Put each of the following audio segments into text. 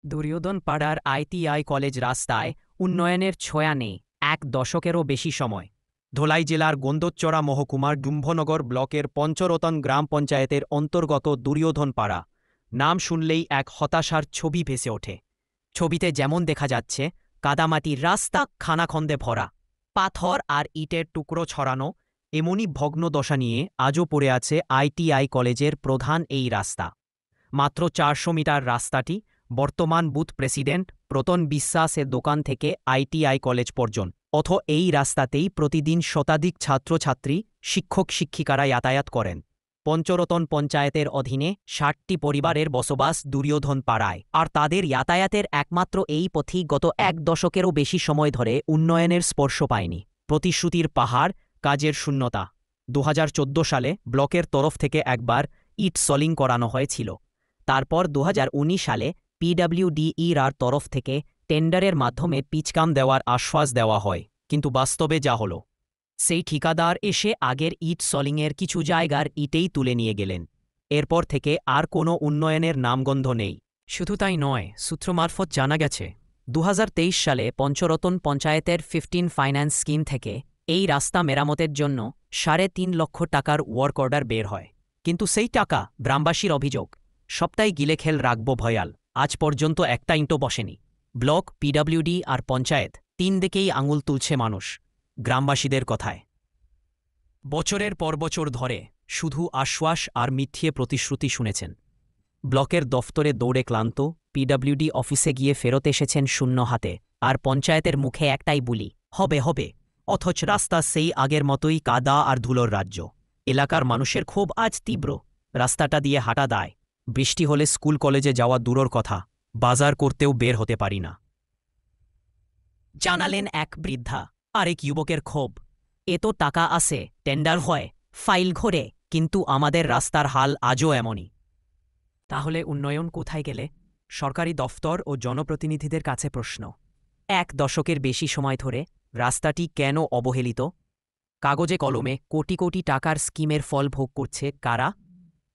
দুর্যোধন পাড়ার ITI college রাস্তায় উন্নয়নের ছোঁয়া নেই এক দশকেরও বেশি সময়। ধলাই জেলার গন্দোচড়া মহকুমার ডুম্ভনগর ব্লকের পঞ্চরতন গ্রাম পঞ্চায়েতের অন্তর্গত দুর্যোধন পাড়া নাম শুনলেই এক হতাশার ছবি ভেসে ওঠে। ছবিতে যেমন দেখা যাচ্ছে, কাদামাটির রাস্তা খানাখন্দে ভরা, পাথর আর ইটের টুকরো ছড়ানো, এমনই ভগ্ন দশা নিয়ে আজও পড়ে আছে আইটিআই কলেজের প্রধান এই রাস্তা। মাত্র ৪০০ মিটার রাস্তাটি বর্তমান বুথ প্রেসিডেন্ট প্রতন বিশ্বাসের দোকান থেকে আইটিআই কলেজ পর্যন্ত। এই রাস্তাতেই প্রতিদিন শতাধিক ছাত্রছাত্রী, শিক্ষক শিক্ষিকারা যাতায়াত করেন। পঞ্চরতন পঞ্চায়েতের অধীনে ৬০টি পরিবারের বসবাস দুর্যোধন পাড়ায়, আর তাদের যাতায়াতের একমাত্র এই পথই গত এক দশকেরও বেশি সময় ধরে উন্নয়নের স্পর্শ পায়নি। প্রতিশ্রুতির পাহাড়, কাজের শূন্যতা। ২০১৪ সালে ব্লকের তরফ থেকে একবার ইট সলিং করানো হয়েছিল। তারপর ২০১৯ সালে পিডব্লিউডির তরফ থেকে টেন্ডারের মাধ্যমে পিচকাম দেওয়ার আশ্বাস দেওয়া হয়, কিন্তু বাস্তবে যা হলো, সেই ঠিকাদার এসে আগের ইট সলিংয়ের কিছু জায়গার ইটেই তুলে নিয়ে গেলেন। এরপর থেকে আর কোনো উন্নয়নের নামগন্ধ নেই। শুধু তাই নয়, সূত্র মারফত জানা গেছে ২০২৩ সালে পঞ্চরতন পঞ্চায়েতের 15 ফাইন্যান্স স্কিম থেকে এই রাস্তা মেরামতের জন্য ৩.৫ লক্ষ টাকার ওয়ার্ক অর্ডার বের হয়। কিন্তু সেই টাকা, গ্রামবাসীর অভিযোগ, সবটাই গিলে খেল রাখব ভয়াল। আজ পর্যন্ত একটা ইঁটও বসেনি। ব্লক, পিডব্লিউডি আর পঞ্চায়েত, তিন দিকেই আঙুল তুলছে মানুষ গ্রামবাসীদের কথায়। বছরের পর বছর ধরে শুধু আশ্বাস আর মিথ্যে প্রতিশ্রুতি শুনেছেন। ব্লকের দফতরে দৌড়ে ক্লান্ত, পিডব্লিউডি অফিসে গিয়ে ফেরত এসেছেন শূন্য হাতে, আর পঞ্চায়েতের মুখে একটাই বুলি, হবে হবে। অথচ রাস্তা সেই আগের মতোই কাদা আর ধুলোর রাজ্য। এলাকার মানুষের ক্ষোভ আজ তীব্র। রাস্তাটা দিয়ে হাঁটা দায়। বৃষ্টি হলে স্কুল কলেজে যাওয়া দূরের কথা, বাজার করতেও বের হতে পারি না, জানালেন এক বৃদ্ধা। আরেক যুবকের ক্ষোভ, এত টাকা আসে, টেন্ডার হয়, ফাইল ঘোরে, কিন্তু আমাদের রাস্তার হাল আজও এমনই। তাহলে উন্নয়ন কোথায় গেলে? সরকারি দফতর ও জনপ্রতিনিধিদের কাছে প্রশ্ন। এক দশকের বেশি সময় ধরে রাস্তাটি কেন অবহেলিত? কাগজে কলমে কোটি কোটি টাকার স্কিমের ফল ভোগ করছে কারা?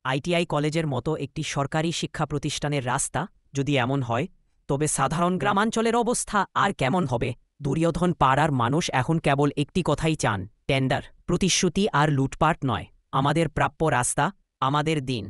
আইটিআই কলেজের মতো একটি সরকারি শিক্ষা প্রতিষ্ঠানের রাস্তা যদি এমন হয়, তবে সাধারণ গ্রামাঞ্চলের অবস্থা আর কেমন হবে? দুর্যোধন পাড়ার মানুষ এখন কেবল একটি কথাই চান, টেন্ডার, প্রতিশ্রুতি আর লুটপাট নয়, আমাদের প্রাপ্য রাস্তা, আমাদের দিন।